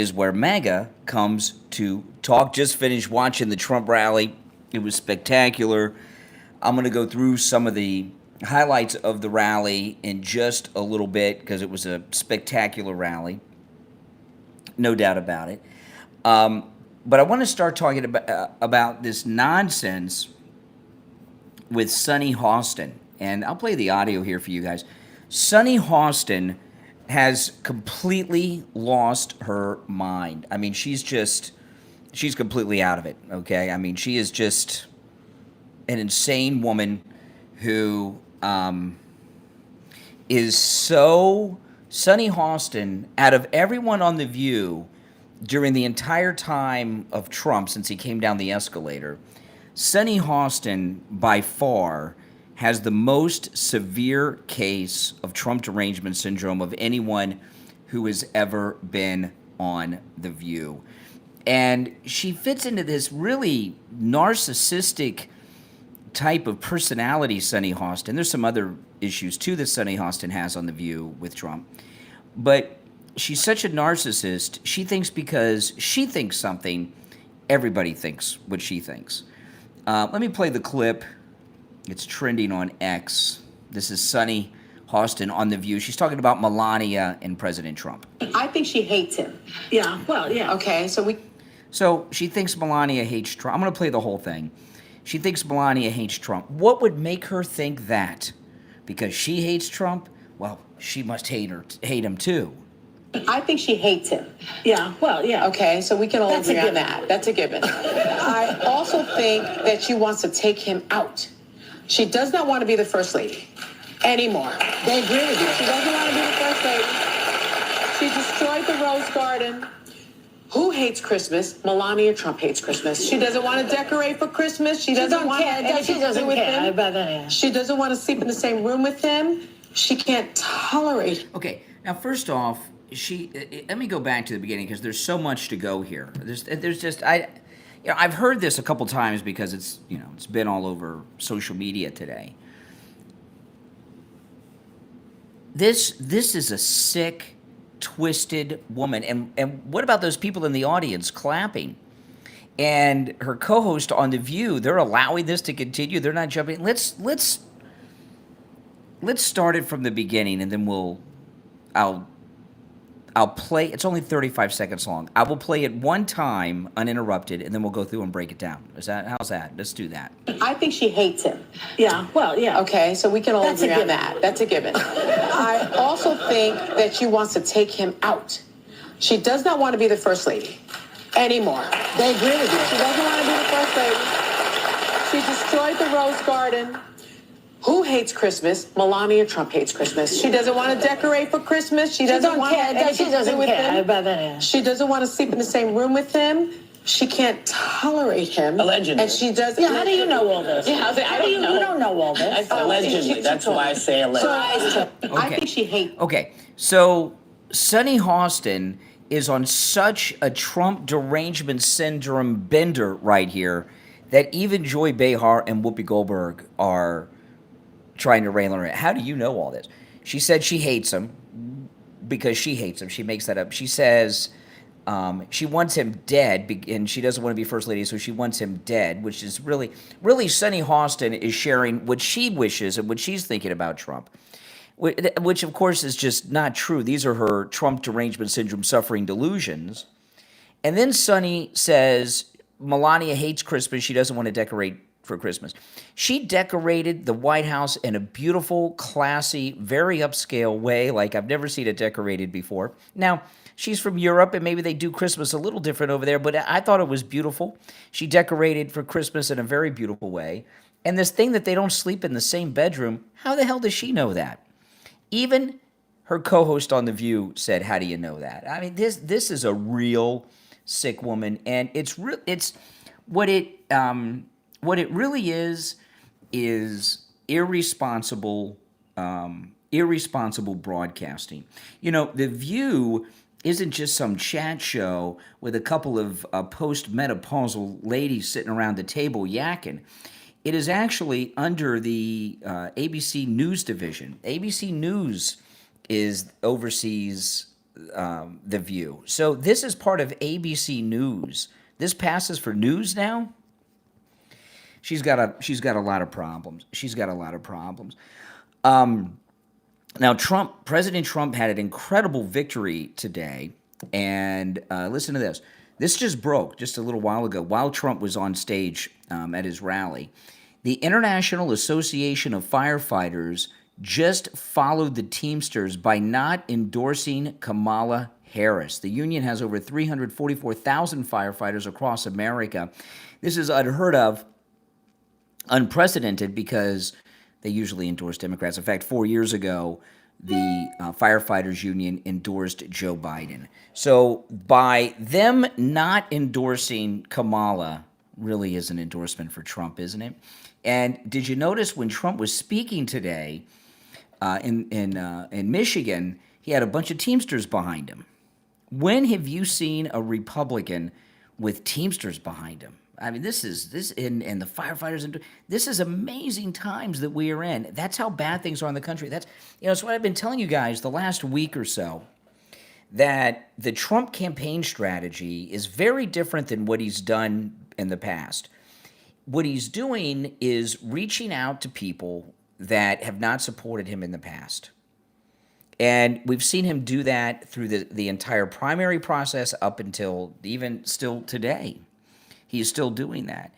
is where MAGA comes to talk. Just finished watching the Trump rally. It was spectacular. I'm going to go through some of the highlights of the rally in just a little bit because it was a spectacular rally. No doubt about it. But I want to start talking about this nonsense with Sunny Hostin. And I'll play the audio here for you guys. Sunny Hostin has completely lost her mind. I mean, she's completely out of it, okay? I mean, she is just an insane woman who is so... Sunny Hostin, out of everyone on The View during the entire time of Trump, since he came down the escalator, Sunny Hostin, by far, has the most severe case of Trump derangement syndrome of anyone who has ever been on The View. And she fits into this really narcissistic type of personality, Sunny Hostin. There's some other issues, too, that Sunny Hostin has on The View with Trump. But she's such a narcissist. She thinks because she thinks something, everybody thinks what she thinks. Let me play the clip. It's trending on X. This is Sunny Hostin on The View. She's talking about Melania and President Trump. I think she hates him. Yeah, well, yeah. Okay, So she thinks Melania hates Trump. I'm going to play the whole thing. She thinks Melania hates Trump. What would make her think that? Because she hates Trump? Well, she must hate him too. I think she hates him. Yeah, well, yeah. Okay, so we can all agree on that. That's a given. I also think that she wants to take him out. She does not want to be the first lady anymore. They agree with you. She doesn't want to be the first lady. She destroyed the Rose Garden. Who hates Christmas? Melania Trump hates Christmas. She doesn't want to decorate for Christmas. She doesn't want anything to do with him. She doesn't want to sleep in the same room with him. She can't tolerate. Okay, now first off, let me go back to the beginning because there's so much to go here. There's just I've heard this a couple times because it's been all over social media today. This is a sick, twisted woman. And what about those people in the audience clapping? And her co-host on The View, they're allowing this to continue. They're not jumping. Let's start it from the beginning, and then I'll play. It's only 35 seconds long. I will play it one time uninterrupted, and then we'll go through and break it down. How's that? Let's do that. I think she hates him. Yeah, well, yeah. Okay, so we can all agree on that. That's a given. I also think that she wants to take him out. She does not want to be the first lady anymore. They agree with you. She doesn't want to be the first lady. She destroyed the Rose Garden. Who hates Christmas? Melania Trump hates Christmas. She doesn't want to decorate for Christmas. She doesn't want anything to do with him. She doesn't want to sleep in the same room with him. She can't tolerate him. Allegedly. And she does. Yeah, how do you know all this? Yeah, I don't know. You don't know all this. Allegedly. That's why I say allegedly. I think she hates. Okay, so Sunny Hostin is on such a Trump derangement syndrome bender right here that even Joy Behar and Whoopi Goldberg are trying to rail her in. How do you know all this? She said she hates him because she hates him. She makes that up. She says she wants him dead, and she doesn't want to be first lady, so she wants him dead, which is really Sunny Hostin is sharing what she wishes and what she's thinking about Trump, which of course is just not true. These are her Trump derangement syndrome suffering delusions. And then Sunny says Melania hates Christmas. She doesn't want to decorate for Christmas. She decorated the White House in a beautiful, classy, very upscale way, like I've never seen it decorated before. Now, she's from Europe, and maybe they do Christmas a little different over there, but I thought it was beautiful. She decorated for Christmas in a very beautiful way. And this thing that they don't sleep in the same bedroom, how the hell does she know that? Even her co-host on The View said, how do you know that? I mean, this is a real sick woman, and it's what it really is irresponsible broadcasting. The View isn't just some chat show with a couple of post-menopausal ladies sitting around the table yakking. It is actually under the ABC News division. ABC News oversees The View. So this is part of ABC News. This passes for news now. She's got a lot of problems. Now, President Trump had an incredible victory today, and listen to this. This just broke just a little while ago while Trump was on stage at his rally. The International Association of Firefighters just followed the Teamsters by not endorsing Kamala Harris. The union has over 344,000 firefighters across America. This is unheard of, unprecedented, because they usually endorse Democrats. In fact, 4 years ago, the firefighters union endorsed Joe Biden. So by them not endorsing Kamala, really is an endorsement for Trump, isn't it? And did you notice when Trump was speaking today in Michigan, he had a bunch of Teamsters behind him? When have you seen a Republican with Teamsters behind him? I mean, this and the firefighters, and this is amazing times that we are in. That's how bad things are in the country. That's what I've been telling you guys the last week or so, that the Trump campaign strategy is very different than what he's done in the past. What he's doing is reaching out to people that have not supported him in the past. And we've seen him do that through the entire primary process up until even still today. He's still doing that.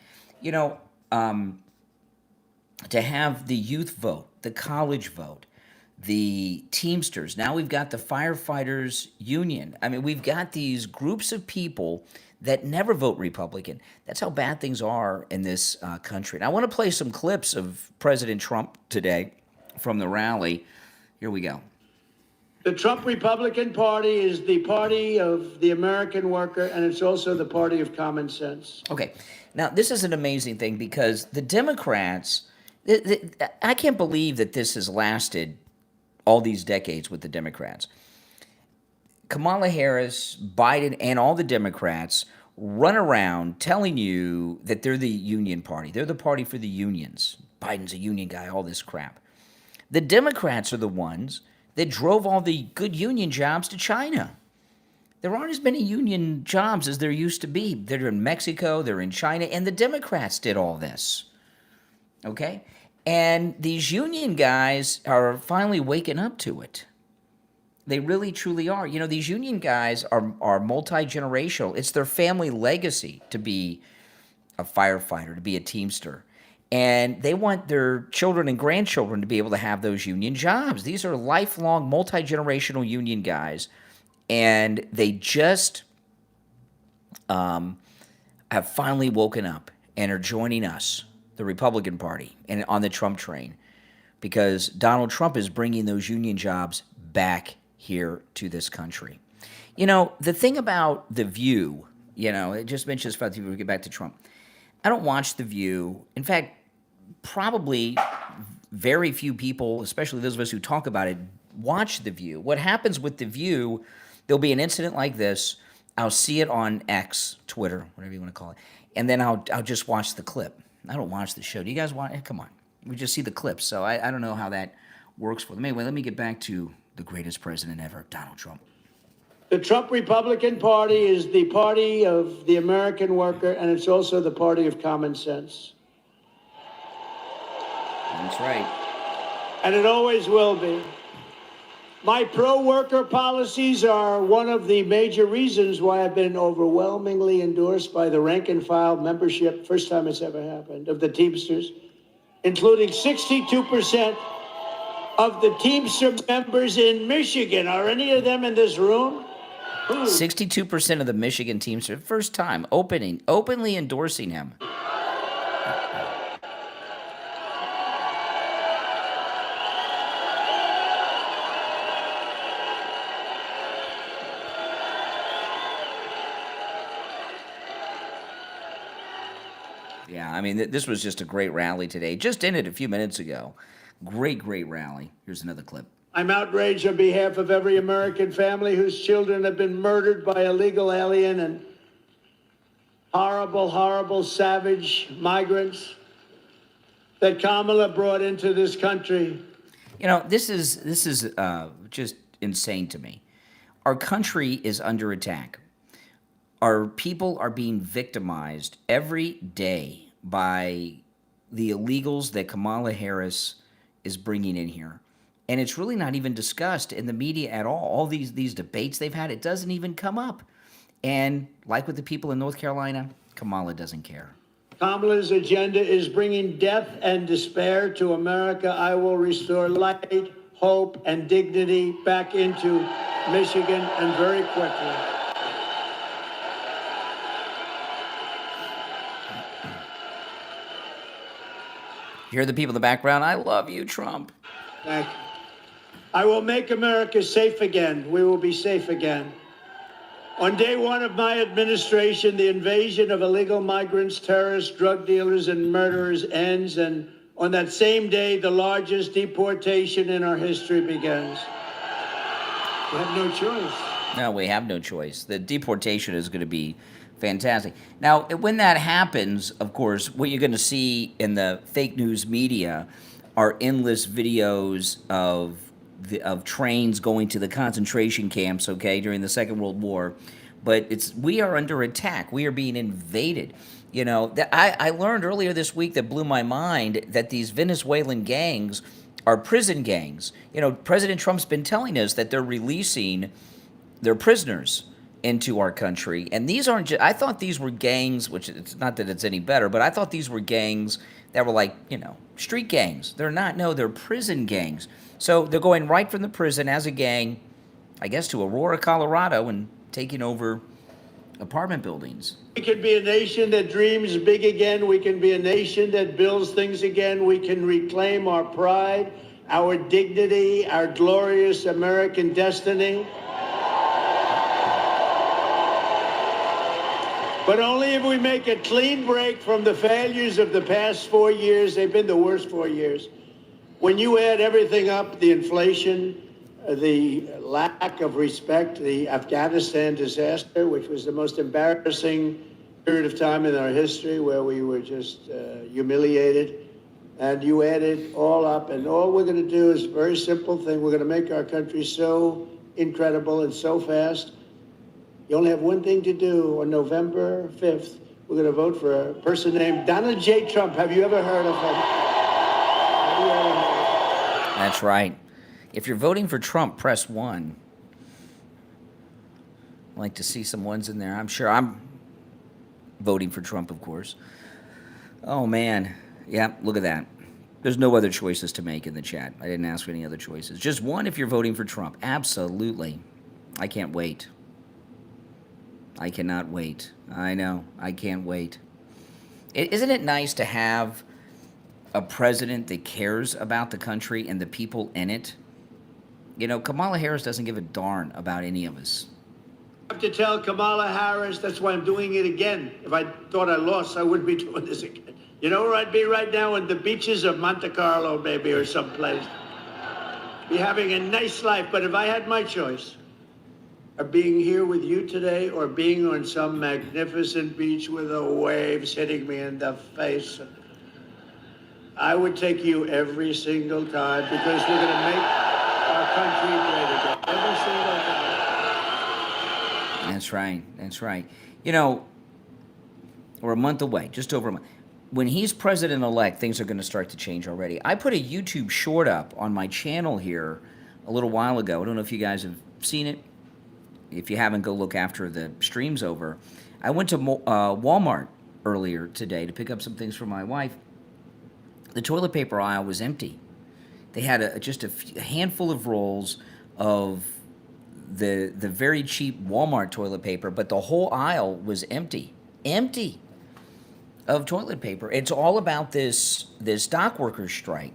To have the youth vote, the college vote, the Teamsters. Now we've got the firefighters union. I mean, we've got these groups of people that never vote Republican. That's how bad things are in this country. And I want to play some clips of President Trump today from the rally. Here we go. The Trump Republican Party is the party of the American worker, and it's also the party of common sense. Okay. Now, this is an amazing thing because the Democrats, I can't believe that this has lasted all these decades with the Democrats. Kamala Harris, Biden, and all the Democrats run around telling you that they're the union party. They're the party for the unions. Biden's a union guy, all this crap. The Democrats are the ones that drove all the good union jobs to China. There aren't as many union jobs as there used to be. They're in Mexico, they're in China, and the Democrats did all this. Okay? And these union guys are finally waking up to it. They really, truly are. These union guys are multi-generational. It's their family legacy to be a firefighter, to be a Teamster. And they want their children and grandchildren to be able to have those union jobs. These are lifelong, multi-generational union guys. And they just have finally woken up and are joining us, the Republican Party, and on the Trump train. Because Donald Trump is bringing those union jobs back here to this country. The thing about The View, it just mentions about we get back to Trump. I don't watch The View. In fact, probably very few people, especially those of us who talk about it, watch The View. What happens with The View, there'll be an incident like this. I'll see it on X, Twitter, whatever you want to call it, and then I'll just watch the clip. I don't watch the show. Do you guys watch it? Come on. We just see the clips, so I don't know how that works for them. Anyway, let me get back to the greatest president ever, Donald Trump. The Trump Republican Party is the party of the American worker, and it's also the party of common sense. That's right. And it always will be. My pro-worker policies are one of the major reasons why I've been overwhelmingly endorsed by the rank-and-file membership, first time it's ever happened, of the Teamsters, including 62% of the Teamster members in Michigan. Are any of them in this room? 62% of the Michigan Teamsters, first time, openly endorsing him. Yeah, I mean, this was just a great rally today. Just ended a few minutes ago. Great rally. Here's another clip. I'm outraged on behalf of every American family whose children have been murdered by illegal alien and horrible, savage migrants that Kamala brought into this country. This is just insane to me. Our country is under attack. Our people are being victimized every day by the illegals that Kamala Harris is bringing in here. And it's really not even discussed in the media at all. All these debates they've had, it doesn't even come up. And like with the people in North Carolina, Kamala doesn't care. Kamala's agenda is bringing death and despair to America. I will restore light, hope, and dignity back into Michigan, and very quickly. You hear the people in the background? I love you, Trump. Thank you. I will make America safe again. We will be safe again. On day one of my administration, the invasion of illegal migrants, terrorists, drug dealers, and murderers ends, and on that same day, the largest deportation in our history begins. We have no choice. No, we have no choice. The deportation is going to be fantastic. Now, when that happens, of course, what you're going to see in the fake news media are endless videos of trains going to the concentration camps, okay, during the Second World War. But we are under attack. We are being invaded. You know, I learned earlier this week that blew my mind that these Venezuelan gangs are prison gangs. You know, President Trump's been telling us that they're releasing their prisoners into our country. And these aren't just, I thought these were gangs, which it's not that it's any better, but I thought these were gangs that were like, you know, street gangs. They're not, no, they're prison gangs. So they're going right from the prison as a gang, I guess, to Aurora, Colorado, and taking over apartment buildings. We can be a nation that dreams big again. We can be a nation that builds things again. We can reclaim our pride, our dignity, our glorious American destiny. But only if we make a clean break from the failures of the past 4 years. They've been the worst 4 years. When you add everything up, the inflation, the lack of respect, the Afghanistan disaster, which was the most embarrassing period of time in our history where we were just humiliated, and you add it all up, and all we're going to do is a very simple thing. We're going to make our country so incredible and so fast. You only have one thing to do. On November 5th, we're going to vote for a person named Donald J. Trump. Have you ever heard of him? Have you ever heard of him? That's right. If you're voting for Trump, press 1. I'd like to see some ones in there. I'm sure I'm voting for Trump, of course. Oh, man. Yeah, look at that. There's no other choices to make in the chat. I didn't ask for any other choices. Just 1 if you're voting for Trump. Absolutely. I can't wait. I cannot wait. I know. I can't wait. Isn't it nice to have a president that cares about the country and the people in it? You know, Kamala Harris doesn't give a darn about any of us. I have to tell Kamala Harris, that's why I'm doing it again. If I thought I lost, I wouldn't be doing this again. You know where I'd be right now? On the beaches of Monte Carlo, maybe, or someplace. Be having a nice life. But if I had my choice of being here with you today or being on some magnificent beach with the waves hitting me in the face, I would take you every single time, because we're going to make our country great again. Every single time. That's right. That's right. You know, we're a month away, just over a month. When he's president-elect, things are going to start to change already. I put a YouTube short up on my channel here a little while ago. I don't know if you guys have seen it. If you haven't, go look after the stream's over. I went to Walmart earlier today to pick up some things for my wife. The toilet paper aisle was empty. They had just a handful of rolls of the very cheap Walmart toilet paper, but the whole aisle was empty. Empty of toilet paper. It's all about this dock workers strike,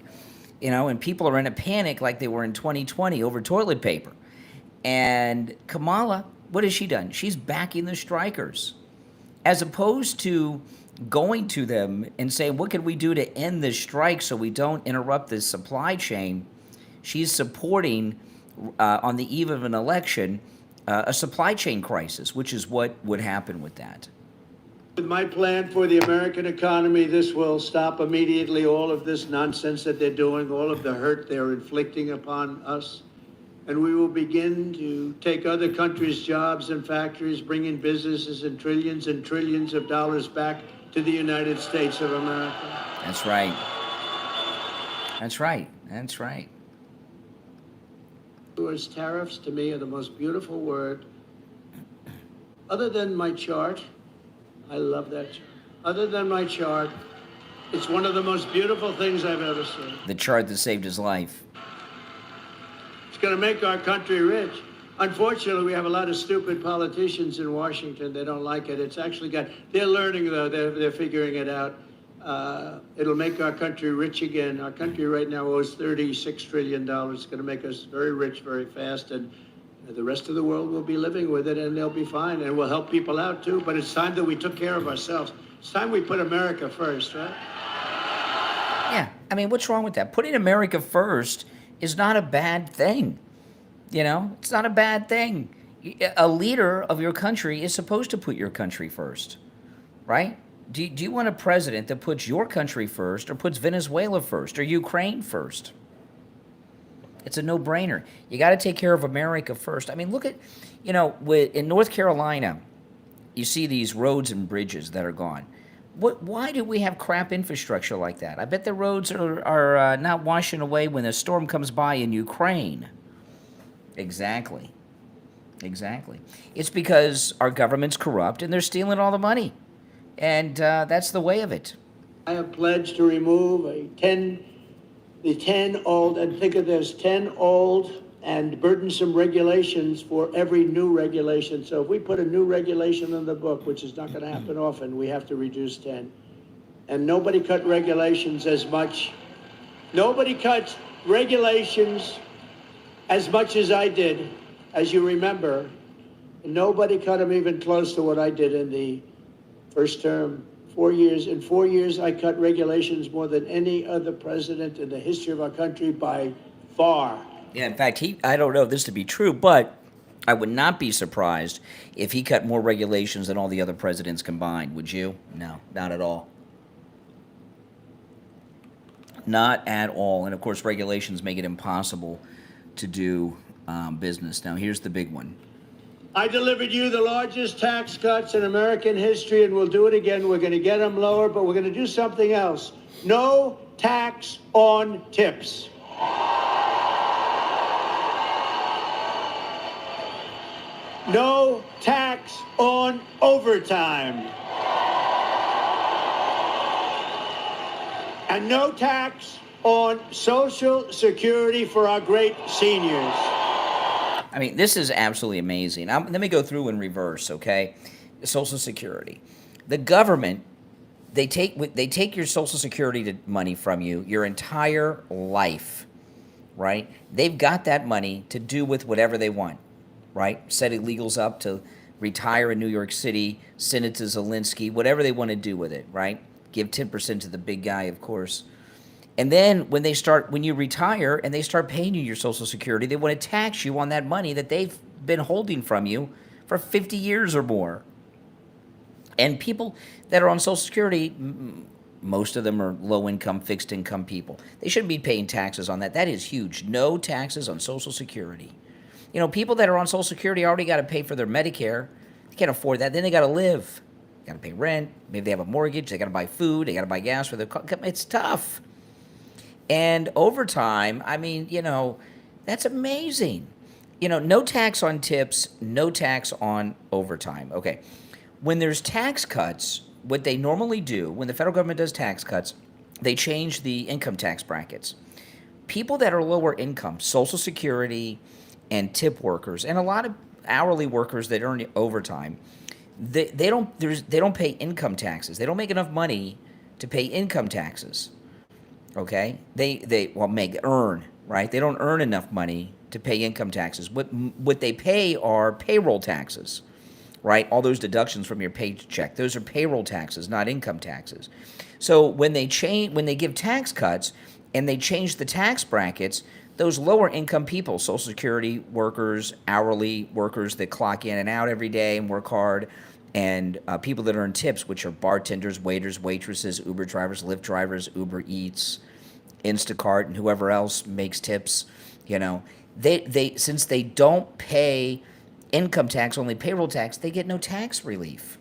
you know, and people are in a panic like they were in 2020 over toilet paper. And Kamala, what has she done? She's backing the strikers, as opposed to going to them and saying, what can we do to end this strike so we don't interrupt this supply chain? She's supporting, on the eve of an election, a supply chain crisis, which is what would happen with that. With my plan for the American economy, this will stop immediately all of this nonsense that they're doing, all of the hurt they're inflicting upon us. and we will begin to take other countries' jobs and factories, bring in businesses and trillions of dollars back to the United States of America. That's right. That's right. That's right. Words, tariffs to me are the most beautiful word. Other than my chart, I love that chart. Other than my chart, it's one of the most beautiful things I've ever seen. The chart that saved his life. It's going to make our country rich. Unfortunately, we have a lot of stupid politicians in Washington. They don't like it. It's actually they're learning though. They're figuring it out. It'll make our country rich again. Our country right now owes $36 trillion. It's going to make us very rich very fast, and the rest of the world will be living with it, and they'll be fine, and we'll help people out too. But it's time that we took care of ourselves. It's time we put America first, right? Yeah, I mean, what's wrong with that? Putting America first is not a bad thing. You know, it's not a bad thing. A leader of your country is supposed to put your country first, right? Do you want a president that puts your country first, or puts Venezuela first, or Ukraine first? It's a no-brainer. You got to take care of America first. I mean, look at, you know, in North Carolina, you see these roads and bridges that are gone. Why do we have crap infrastructure like that? I bet the roads are not washing away when a storm comes by in Ukraine. Exactly. Exactly. It's because our government's corrupt and they're stealing all the money. And that's the way of it. I have pledged to remove the 10 old, and think of this, 10 old and burdensome regulations for every new regulation. So if we put a new regulation in the book, which is not going to happen often, we have to reduce 10. And nobody cut regulations as much. Nobody cuts regulations as much as I did, as you remember. Nobody cut them even close to what I did in the first term. 4 years. In 4 years, I cut regulations more than any other president in the history of our country by far. Yeah, in fact, I don't know if this to be true, but I would not be surprised if he cut more regulations than all the other presidents combined. Would you? No, not at all. Not at all. And of course, regulations make it impossible to do business. Now, here's the big one. I delivered you the largest tax cuts in American history, and we'll do it again. We're going to get them lower, but we're going to do something else. No tax on tips. No tax on overtime. And no tax on Social Security for our great seniors. I mean, this is absolutely amazing. Let me go through in reverse, okay? Social Security. The government, they take your Social Security money from you your entire life, right? They've got that money to do with whatever they want, right? Set illegals up to retire in New York City, send it to Zelensky, whatever they want to do with it, right? Give 10% to the big guy, of course. And then when you retire and they start paying you your Social Security, they want to tax you on that money that they've been holding from you for 50 years or more. And people that are on Social Security, most of them are low-income, fixed-income people. They shouldn't be paying taxes on that. That is huge. No taxes on Social Security. You know, people that are on Social Security already got to pay for their Medicare. They can't afford that. Then they got to live. They got to pay rent. Maybe they have a mortgage. They got to buy food. They got to buy gas for their car. It's tough. And overtime, I mean, you know, that's amazing. You know, no tax on tips, no tax on overtime. Okay. When there's tax cuts, what they normally do, when the federal government does tax cuts, they change the income tax brackets. People that are lower income, Social Security and tip workers, and a lot of hourly workers that earn overtime, they don't pay income taxes. They don't make enough money to pay income taxes. Okay, they earn, right? They don't earn enough money to pay income taxes. What they pay are payroll taxes, right? All those deductions from your paycheck, those are payroll taxes, not income taxes. So when they give tax cuts and they change the tax brackets, those lower income people, Social Security workers, hourly workers that clock in and out every day and work hard, and people that earn tips, which are bartenders, waiters, waitresses, Uber drivers, Lyft drivers, Uber Eats, Instacart, and whoever else makes tips, you know, they since they don't pay income tax, only payroll tax, they get no tax relief.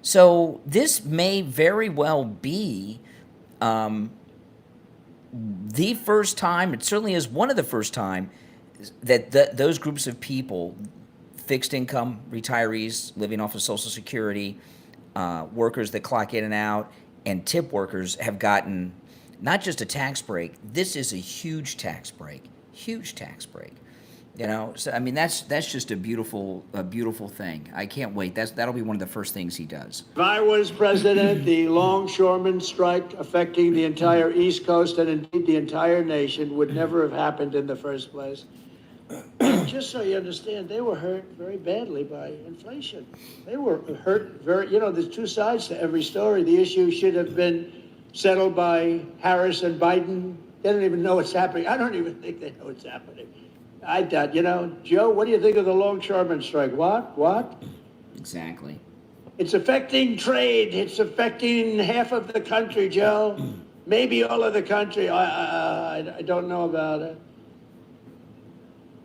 So this may very well be the first time, it certainly is one of the first time, that those groups of people, fixed income, retirees living off of Social Security, workers that clock in and out, and tip workers have gotten not just a tax break. This is a huge tax break. You know, so I mean that's just a beautiful thing. I can't wait. That'll be one of the first things he does. If I was president, the longshoremen strike affecting the entire East Coast and indeed the entire nation would never have happened in the first place. Just so you understand, they were hurt very badly by inflation. They were hurt very, you know, there's two sides to every story. The issue should have been settled by Harris and Biden. They don't even know what's happening. I don't even think they know what's happening. I doubt, you know, Joe, what do you think of the longshoremen strike? What? Exactly. It's affecting trade. It's affecting half of the country, Joe. Maybe all of the country. I don't know about it.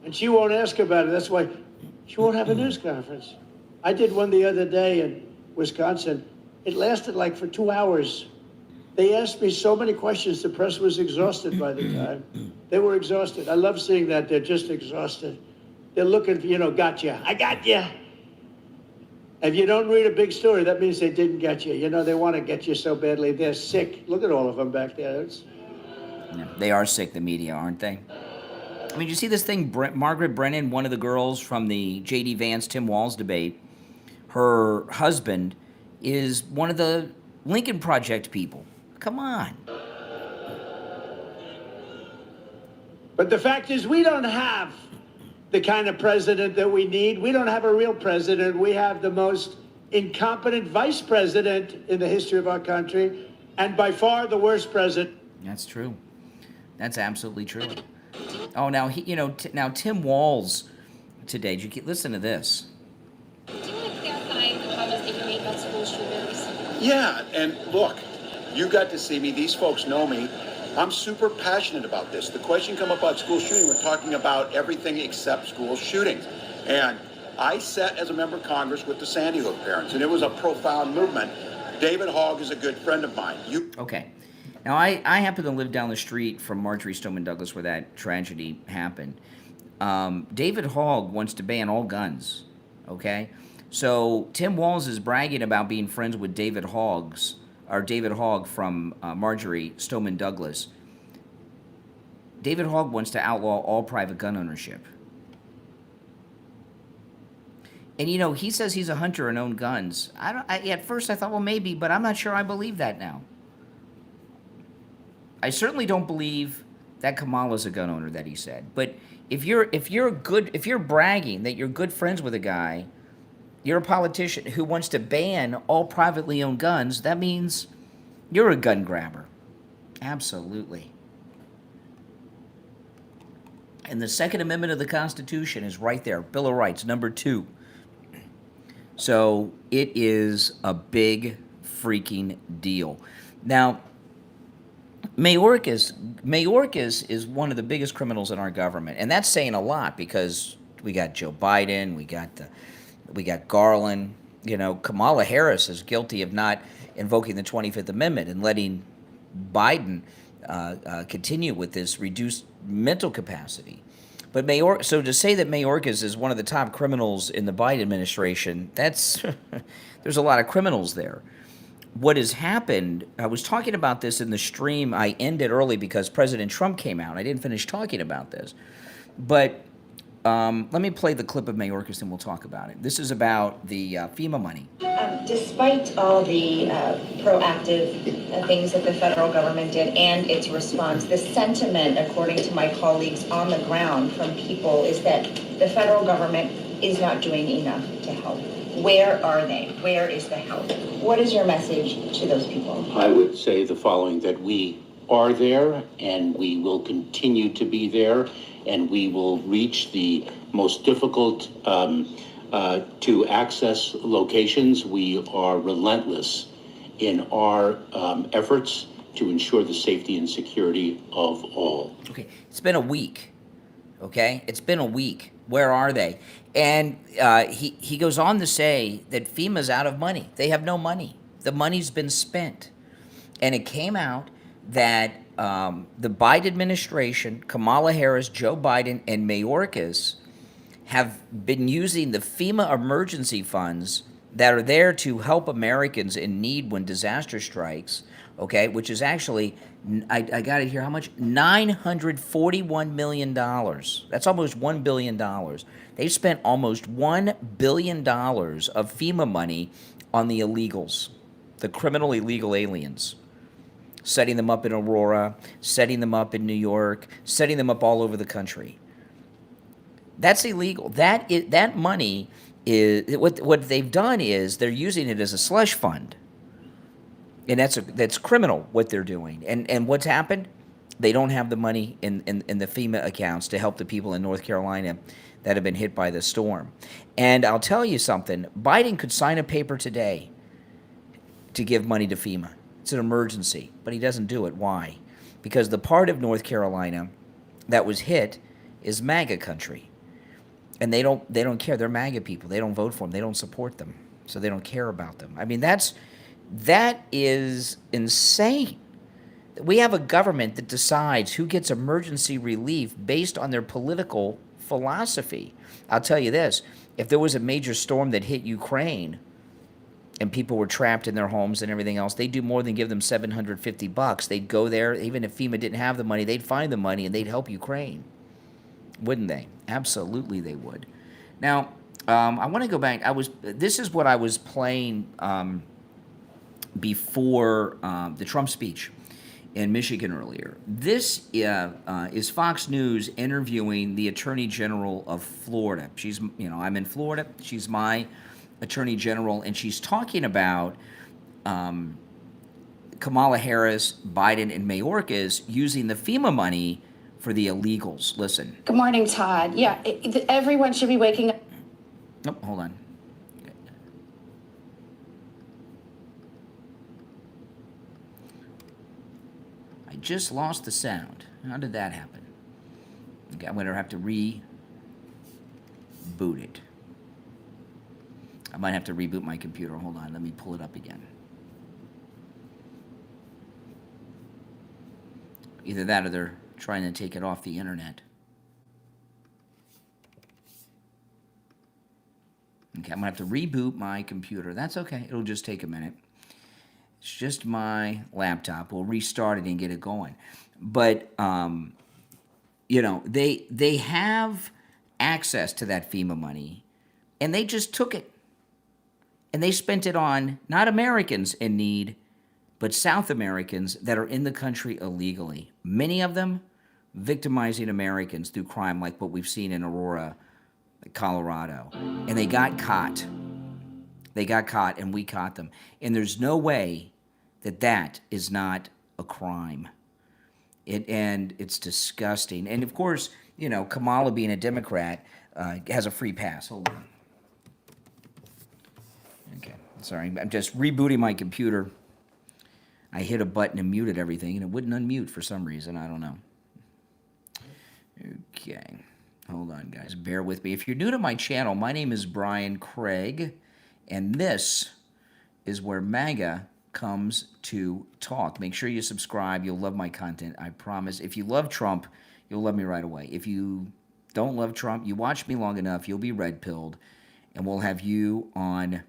And she won't ask about it. That's why she won't have a news conference. I did one the other day in Wisconsin. It lasted like for 2 hours. They asked me so many questions, the press was exhausted by the time. They were exhausted. I love seeing that. They're just exhausted. They're looking for, you know, gotcha. I got you. If you don't read a big story, that means they didn't get you. You know, they want to get you so badly. They're sick. Look at all of them back there. Yeah, they are sick, the media, aren't they? I mean, you see this thing, Margaret Brennan, one of the girls from the J.D. Vance-Tim Walz debate, her husband is one of the Lincoln Project people. Come on. But the fact is, we don't have the kind of president that we need. We don't have a real president. We have the most incompetent vice president in the history of our country, and by far the worst president. That's true. That's absolutely true. Oh, now now Tim Walz today. Did you listen to this? Do you want to clarify the comments that you made about school shooters? Yeah, and look, you got to see me. These folks know me. I'm super passionate about this. The question come up about school shooting. We're talking about everything except school shootings. And I sat as a member of Congress with the Sandy Hook parents, and it was a profound movement. David Hogg is a good friend of mine. Okay. Now, I happen to live down the street from Marjorie Stoneman Douglas where that tragedy happened. David Hogg wants to ban all guns, okay? So Tim Walz is bragging about being friends with David Hogg from Marjorie Stoneman Douglas. David Hogg wants to outlaw all private gun ownership. And, you know, he says he's a hunter and owned guns. At first I thought, well, maybe, but I'm not sure I believe that now. I certainly don't believe that Kamala's a gun owner that he said. But if you're bragging that you're good friends with a guy, you're a politician who wants to ban all privately owned guns, that means you're a gun grabber. Absolutely. And the Second Amendment of the Constitution is right there, Bill of Rights, number 2. So it is a big freaking deal. Now, Mayorkas is one of the biggest criminals in our government, and that's saying a lot because we got Joe Biden, we got Garland. You know, Kamala Harris is guilty of not invoking the 25th Amendment and letting Biden continue with this reduced mental capacity. But so to say that Mayorkas is one of the top criminals in the Biden administration, that's there's a lot of criminals there. What has happened, I was talking about this in the stream. I ended early because President Trump came out. I didn't finish talking about this. But let me play the clip of Mayorkas and we'll talk about it. This is about the FEMA money. Despite all the proactive things that the federal government did and its response, the sentiment, according to my colleagues on the ground from people, is that the federal government is not doing enough to help. Where are they? Where is the help? What is your message to those people? I would say the following, that we are there and we will continue to be there, and we will reach the most difficult to access locations. We are relentless in our efforts to ensure the safety and security of all. Okay, it's been a week Okay, it's been a week. Where are they? And he goes on to say that FEMA's out of money. They have no money. The money's been spent. And it came out that the Biden administration, Kamala Harris, Joe Biden, and Mayorkas have been using the FEMA emergency funds that are there to help Americans in need when disaster strikes, okay, which is actually, I got it here, how much? $941 million. That's almost $1 billion. They spent almost $1 billion of FEMA money on the illegals, the criminal illegal aliens, setting them up in Aurora, setting them up in New York, setting them up all over the country. That's illegal. That money is what they've done is they're using it as a slush fund, and that's criminal what they're doing. And what's happened? They don't have the money in the FEMA accounts to help the people in North Carolina that have been hit by the storm. And I'll tell you something: Biden could sign a paper today to give money to FEMA. It's an emergency, but he doesn't do it. Why? Because the part of North Carolina that was hit is MAGA country. And they don't care. They're MAGA people. They don't vote for them. They don't support them. So they don't care about them. I mean, that is insane. We have a government that decides who gets emergency relief based on their political philosophy. I'll tell you this. If there was a major storm that hit Ukraine and people were trapped in their homes and everything else, they'd do more than give them $750. They'd go there. Even if FEMA didn't have the money, they'd find the money and they'd help Ukraine. Wouldn't they? Absolutely, they would. Now, I want to go back. This is what I was playing before the Trump speech in Michigan earlier. This is Fox News interviewing the Attorney General of Florida. She's, I'm in Florida. She's my Attorney General, and she's talking about Kamala Harris, Biden, and Mayorkas using the FEMA money for the illegals. Listen. Good morning, Todd. Yeah, everyone should be waking up. Nope, hold on. I just lost the sound. How did that happen? Okay, I'm going to have to reboot it. I might have to reboot my computer. Hold on, let me pull it up again. Either that or they're trying to take it off the internet. Okay, I'm going to have to reboot my computer. That's okay. It'll just take a minute. It's just my laptop. We'll restart it and get it going. But, they have access to that FEMA money, and they just took it. And they spent it on not Americans in need, but South Americans that are in the country illegally. Many of them victimizing Americans through crime like what we've seen in Aurora, Colorado. And they got caught. They got caught, and we caught them. And there's no way that is not a crime. And it's disgusting. And, of course, Kamala being a Democrat has a free pass. Hold on. Okay, sorry. I'm just rebooting my computer. I hit a button and muted everything, and it wouldn't unmute for some reason. I don't know. Okay. Hold on, guys. Bear with me. If you're new to my channel, my name is Brian Craig, and this is where MAGA comes to talk. Make sure you subscribe. You'll love my content, I promise. If you love Trump, you'll love me right away. If you don't love Trump, you watch me long enough, you'll be red-pilled, and we'll have you on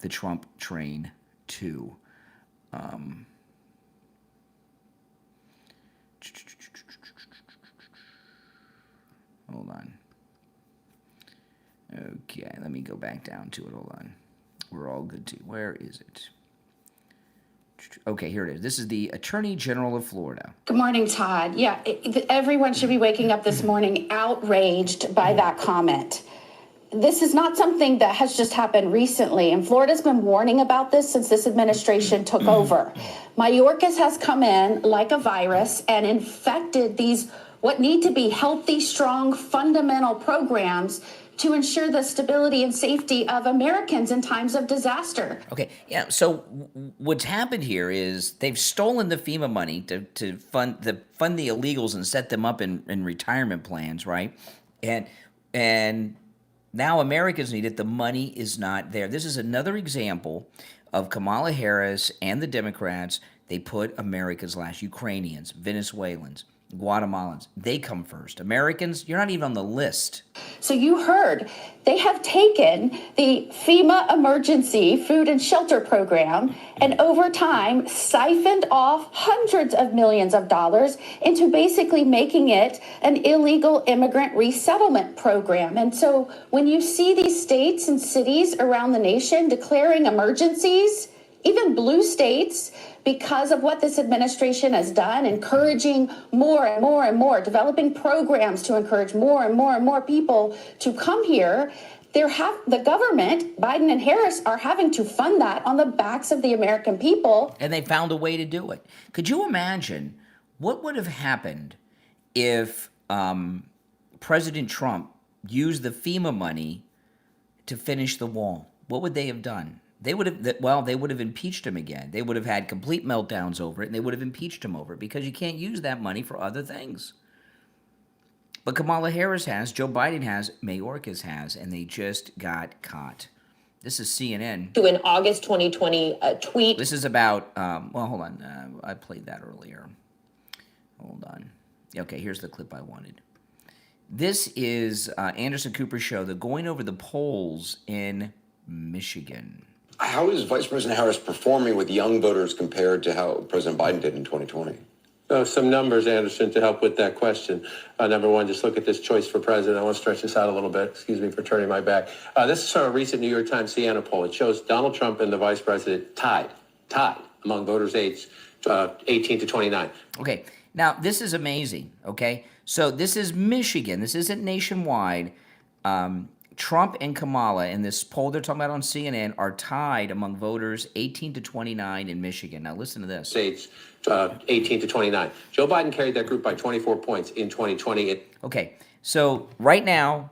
the Trump train, too. Hold on. Okay, let me go back down to it. Hold on. We're all good too. Where is it? Okay, here it is. This is the Attorney General of Florida. Good morning, Todd. Yeah, everyone should be waking up this morning outraged by that comment. This is not something that has just happened recently, and Florida's been warning about this since this administration took over. Mayorkas has come in like a virus and infected these what need to be healthy, strong, fundamental programs to ensure the stability and safety of Americans in times of disaster. Okay, yeah. So what's happened here is they've stolen the FEMA money to fund the illegals and set them up in retirement plans, right? And now Americans need it. The money is not there. This is another example of Kamala Harris and the Democrats. They put America's last. Ukrainians, Venezuelans, Guatemalans, they come first. Americans, you're not even on the list. So you heard, they have taken the FEMA Emergency Food and Shelter Program and over time siphoned off hundreds of millions of dollars into basically making it an illegal immigrant resettlement program. And so when you see these states and cities around the nation declaring emergencies, even blue states, because of what this administration has done, encouraging more and more and more, developing programs to encourage more and more and more people to come here, the government, Biden and Harris, are having to fund that on the backs of the American people. And they found a way to do it. Could you imagine what would have happened if President Trump used the FEMA money to finish the wall? What would they have done? They would have impeached him again. They would have had complete meltdowns over it, and they would have impeached him over it because you can't use that money for other things. But Kamala Harris has, Joe Biden has, Mayorkas has, and they just got caught. This is CNN. To an August 2020 tweet. This is about, hold on. I played that earlier. Hold on. Okay, here's the clip I wanted. This is Anderson Cooper's show. They're going over the polls in Michigan. How is Vice President Harris performing with young voters compared to how President Biden did in 2020? Some numbers, Anderson, to help with that question. Number one, just look at this choice for president. I want to stretch this out a little bit. Excuse me for turning my back. This is from a recent New York Times Siena poll. It shows Donald Trump and the vice president tied among voters aged 18 to 29. Okay, now this is amazing, okay? So this is Michigan. This isn't nationwide. Trump and Kamala in this poll they're talking about on CNN are tied among voters 18 to 29 in Michigan. Now listen to this. States 18 to 29. Joe Biden carried that group by 24 points in 2020. Okay, so right now,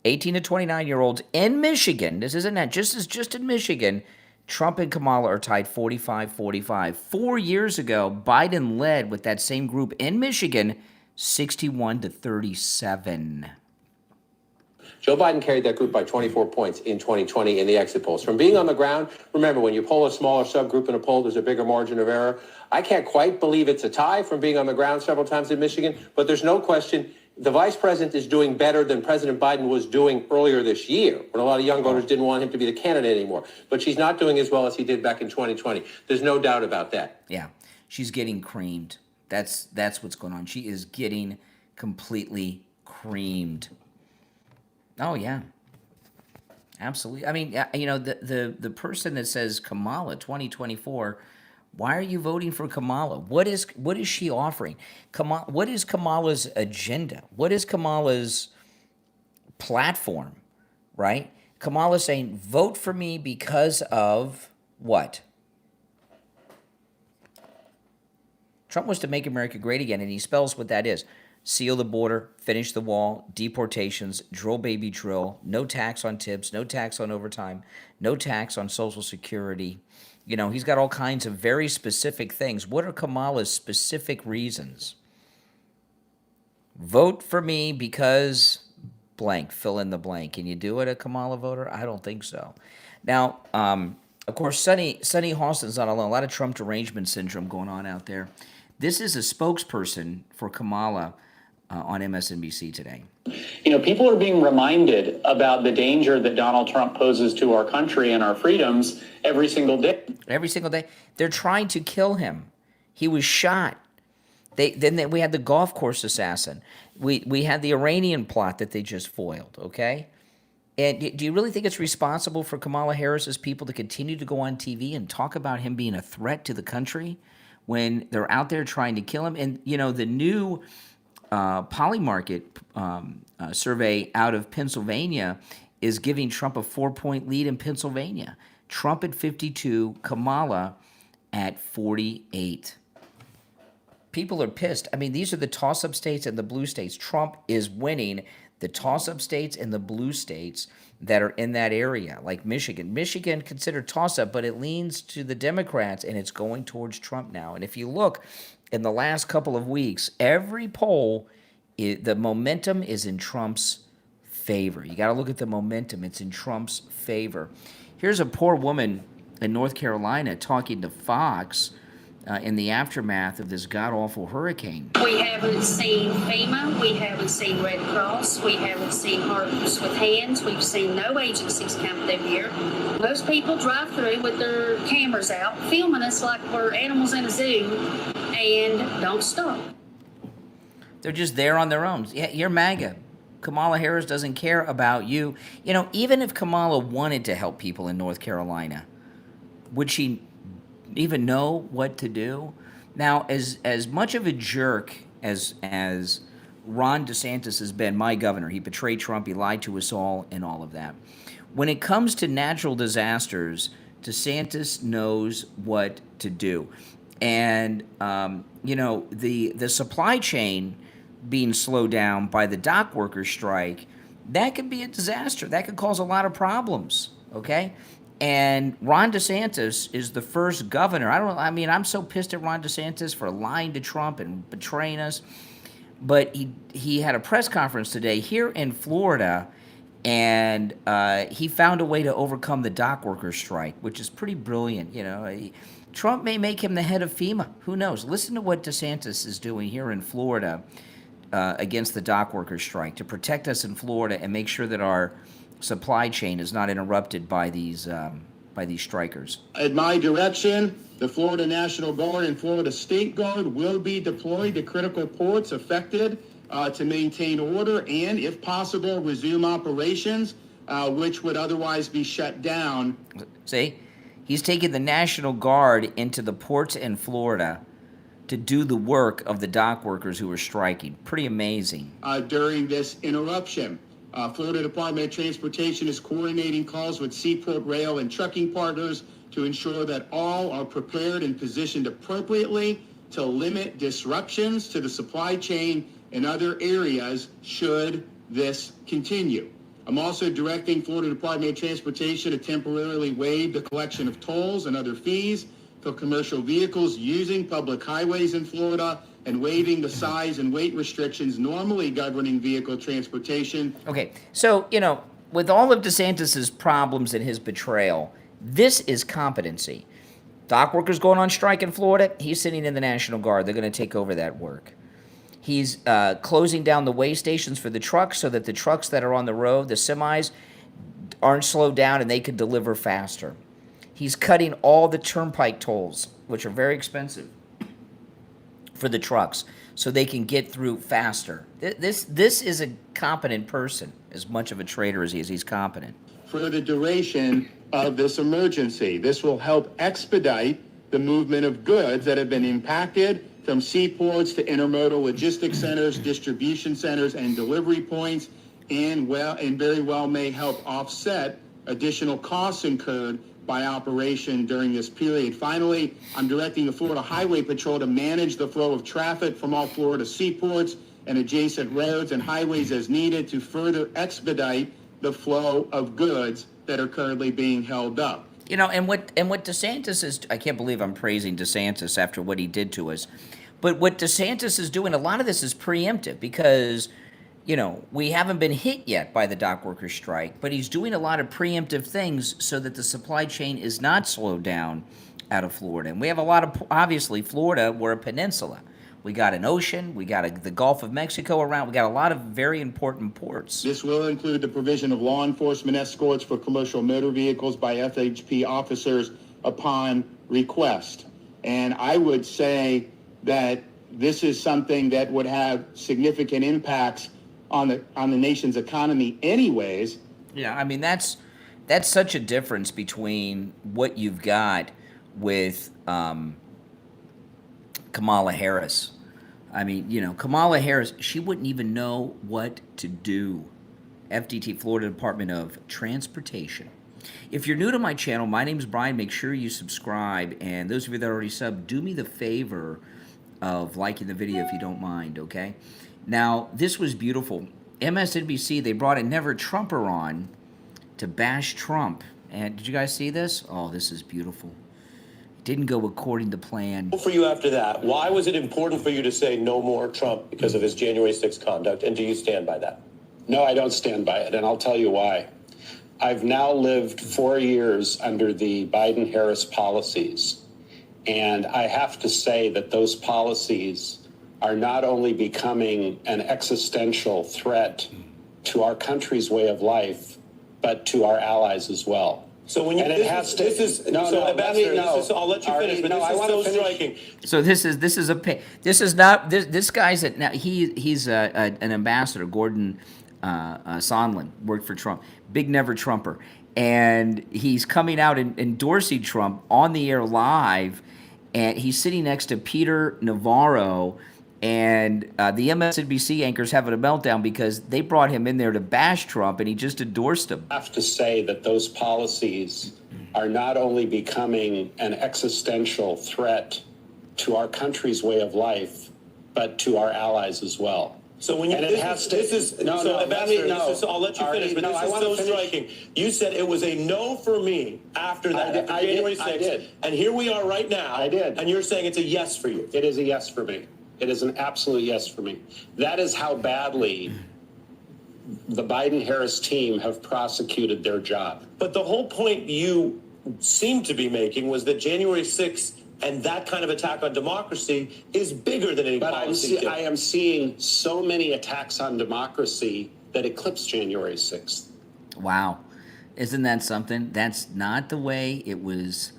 18 to 29-year-olds in Michigan, this isn't that, just in Michigan, Trump and Kamala are tied 45-45. 4 years ago, Biden led with that same group in Michigan 61 to 37. Joe Biden carried that group by 24 points in 2020 in the exit polls. From being on the ground, remember, when you poll a smaller subgroup in a poll, there's a bigger margin of error. I can't quite believe it's a tie from being on the ground several times in Michigan, but there's no question the vice president is doing better than President Biden was doing earlier this year, when a lot of young voters didn't want him to be the candidate anymore. But she's not doing as well as he did back in 2020. There's no doubt about that. Yeah, she's getting creamed. That's what's going on. She is getting completely creamed. Oh, yeah. Absolutely. I mean, you know, the person that says Kamala 2024, why are you voting for Kamala? What is she offering? What is Kamala's agenda? What is Kamala's platform, right? Kamala's saying, vote for me because of what? Trump wants to make America great again, and he spells what that is. Seal the border, finish the wall, deportations, drill baby drill, no tax on tips, no tax on overtime, no tax on Social Security. You know, he's got all kinds of very specific things. What are Kamala's specific reasons? Vote for me because blank, fill in the blank. Can you do it, a Kamala voter? I don't think so. Now, of course, Sonny Hostin's not alone. A lot of Trump derangement syndrome going on out there. This is a spokesperson for Kamala on MSNBC today. You know, people are being reminded about the danger that Donald Trump poses to our country and our freedoms every single day. Every single day. They're trying to kill him. He was shot. Then we had the golf course assassin. We had the Iranian plot that they just foiled, okay? And do you really think it's responsible for Kamala Harris's people to continue to go on TV and talk about him being a threat to the country when they're out there trying to kill him? And, you know, the new Polymarket survey out of Pennsylvania is giving Trump a 4-point lead in Pennsylvania. Trump at 52, Kamala at 48. People are pissed. I mean, these are the toss-up states and the blue states. Trump is winning. the toss-up states and the blue states that are in that area, like Michigan. Michigan considered toss-up, but it leans to the Democrats, and it's going towards Trump now. And if you look in the last couple of weeks, every poll, the momentum is in Trump's favor. You got to look at the momentum. It's in Trump's favor. Here's a poor woman in North Carolina talking to Fox in the aftermath of this god-awful hurricane. We haven't seen FEMA, we haven't seen Red Cross, we haven't seen Hearts with Hands, we've seen no agencies come through here. Most people drive through with their cameras out, filming us like we're animals in a zoo, and don't stop. They're just there on their own. Yeah, you're MAGA. Kamala Harris doesn't care about you. You know, even if Kamala wanted to help people in North Carolina, would she even know what to do? Now, as much of a jerk as Ron DeSantis has been, my governor, he betrayed Trump, he lied to us all, and all of that. When it comes to natural disasters, DeSantis knows what to do. And, you know, the supply chain being slowed down by the dock workers strike, that could be a disaster. That could cause a lot of problems, okay? And Ron DeSantis is the first governor. I'm so pissed at Ron DeSantis for lying to Trump and betraying us. But he had a press conference today here in Florida, and he found a way to overcome the dock workers strike, which is pretty brilliant. You know, Trump may make him the head of FEMA. Who knows? Listen to what DeSantis is doing here in Florida against the dock workers strike to protect us in Florida and make sure that our supply chain is not interrupted by these strikers. At my direction, the Florida National Guard and Florida State Guard will be deployed to critical ports affected to maintain order and, if possible, resume operations which would otherwise be shut down. See, he's taking the National Guard into the ports in Florida to do the work of the dock workers who are striking. Pretty amazing. During this interruption. Florida Department of Transportation is coordinating calls with seaport rail and trucking partners to ensure that all are prepared and positioned appropriately to limit disruptions to the supply chain in other areas should this continue. I'm also directing Florida Department of Transportation to temporarily waive the collection of tolls and other fees for commercial vehicles using public highways in Florida and waiving the size and weight restrictions normally governing vehicle transportation. Okay, so, you know, with all of DeSantis's problems and his betrayal, this is competency. Dock workers going on strike in Florida, he's sitting in the National Guard. They're going to take over that work. He's closing down the weigh stations for the trucks so that the trucks that are on the road, the semis, aren't slowed down and they can deliver faster. He's cutting all the turnpike tolls, which are very expensive, for the trucks so they can get through faster. This is a competent person, as much of a traitor as he is. He's competent. For the duration of this emergency, this will help expedite the movement of goods that have been impacted from seaports to intermodal logistics centers, distribution centers, and delivery points, and very well may help offset additional costs incurred by operation during this period. Finally, I'm directing the Florida Highway Patrol to manage the flow of traffic from all Florida seaports and adjacent roads and highways as needed to further expedite the flow of goods that are currently being held up. You know, and what DeSantis is, I can't believe I'm praising DeSantis after what he did to us, but what DeSantis is doing, a lot of this is preemptive because, you know, we haven't been hit yet by the dock workers strike, but he's doing a lot of preemptive things so that the supply chain is not slowed down out of Florida. And we have a lot of, obviously, Florida, we're a peninsula. We got an ocean, we got the Gulf of Mexico around, we got a lot of very important ports. This will include the provision of law enforcement escorts for commercial motor vehicles by FHP officers upon request. And I would say that this is something that would have significant impacts on the nation's economy anyways. Yeah, I mean, that's such a difference between what you've got with Kamala Harris. I mean, you know, Kamala Harris, she wouldn't even know what to do. FDT, Florida Department of Transportation. If you're new to my channel, my name's Brian. Make sure you subscribe. And those of you that already subbed, do me the favor of liking the video if you don't mind, okay? Now, this was beautiful. MSNBC, they brought a Never Trumper on to bash Trump. And did you guys see this? Oh, this is beautiful. It didn't go according to plan. For you after that, why was it important for you to say no more Trump because of his January 6th conduct? And do you stand by that? No, I don't stand by it, and I'll tell you why. I've now lived 4 years under the Biden-Harris policies, and I have to say that those policies are not only becoming an existential threat to our country's way of life, but to our allies as well. So when you, I'll let you finish, but this is so striking. So this guy's now he's an ambassador, Gordon Sondland, worked for Trump, big Never Trumper, and he's coming out and endorsing Trump on the air live, and he's sitting next to Peter Navarro, and the MSNBC anchor's having a meltdown because they brought him in there to bash Trump, and he just endorsed him. I have to say that those policies are not only becoming an existential threat to our country's way of life, but to our allies as well. So when you, I'll let you finish, but this is so striking. You said it was a no for me after that, after January 6th. I did. And here we are right now. I did. And you're saying it's a yes for you. It is a yes for me. It is an absolute yes for me. That is how badly the Biden-Harris team have prosecuted their job. But the whole point you seem to be making was that January 6th and that kind of attack on democracy is bigger than any policy. I am seeing so many attacks on democracy that eclipse January 6th. Wow. Isn't that something? That's not the way it was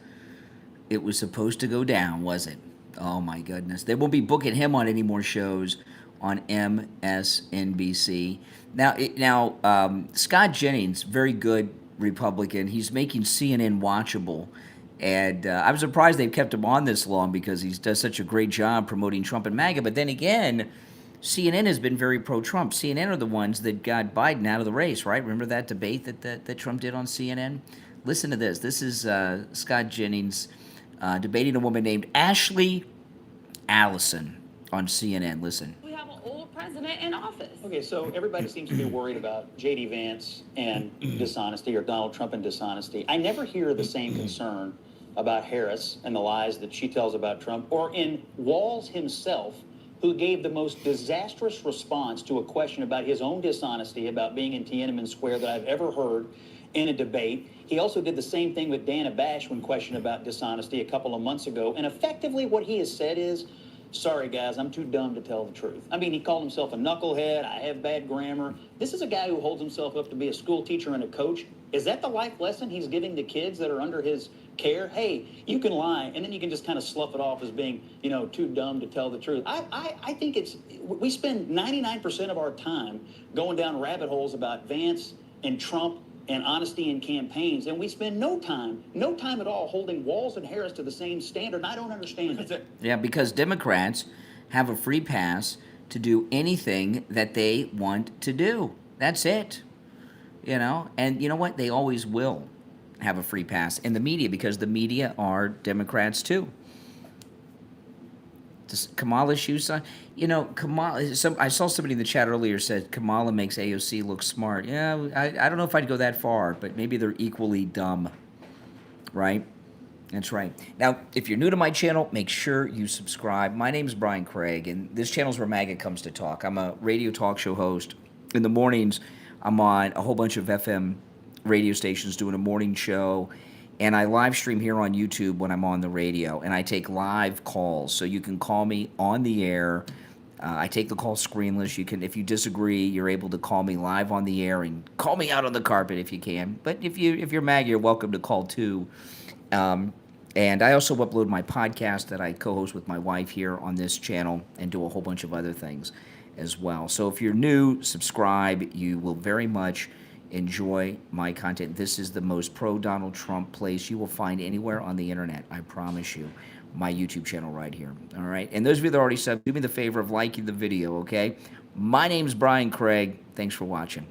supposed to go down, was it? Oh, my goodness. They won't be booking him on any more shows on MSNBC. Now, Scott Jennings, very good Republican. He's making CNN watchable. And I was surprised they've kept him on this long because he does such a great job promoting Trump and MAGA. But then again, CNN has been very pro-Trump. CNN are the ones that got Biden out of the race, right? Remember that debate that Trump did on CNN? Listen to this. This is Scott Jennings debating a woman named Ashley Allison on CNN. Listen. We have an old president in office. Okay, so everybody seems to be worried about J.D. Vance and dishonesty, or Donald Trump and dishonesty. I never hear the same concern about Harris and the lies that she tells about Trump, or in Walz himself, who gave the most disastrous response to a question about his own dishonesty about being in Tiananmen Square that I've ever heard in a debate. He also did the same thing with Dana Bash when questioned about dishonesty a couple of months ago. And effectively what he has said is, sorry, guys, I'm too dumb to tell the truth. I mean, he called himself a knucklehead. I have bad grammar. This is a guy who holds himself up to be a school teacher and a coach. Is that the life lesson he's giving to kids that are under his care? Hey, you can lie, and then you can just kind of slough it off as being, too dumb to tell the truth. I think we spend 99% of our time going down rabbit holes about Vance and Trump and honesty in campaigns, and we spend no time at all holding Walz and Harris to the same standard. And I don't understand it. Yeah, because Democrats have a free pass to do anything that they want to do. That's it. And you know what? They always will have a free pass in the media because the media are Democrats too. Does Kamala shoes on? Kamala. I saw somebody in the chat earlier said Kamala makes AOC look smart. Yeah, I don't know if I'd go that far, but maybe they're equally dumb, right? That's right. Now, if you're new to my channel, make sure you subscribe. My name is Brian Craig, and this channel is where MAGA comes to talk. I'm a radio talk show host. In the mornings, I'm on a whole bunch of FM radio stations doing a morning show. And I live stream here on YouTube when I'm on the radio, and I take live calls, so you can call me on the air. I take the call screenless. You can, if you disagree, you're able to call me live on the air and call me out on the carpet if you can. But if you're mad, you're welcome to call too. And I also upload my podcast that I co-host with my wife here on this channel and do a whole bunch of other things as well. So if you're new, subscribe. You will very much enjoy my content. This is the most pro-Donald Trump place you will find anywhere on the internet. I promise you. My YouTube channel right here. All right? And those of you that already subbed, do me the favor of liking the video, okay? My name's Brian Craig. Thanks for watching.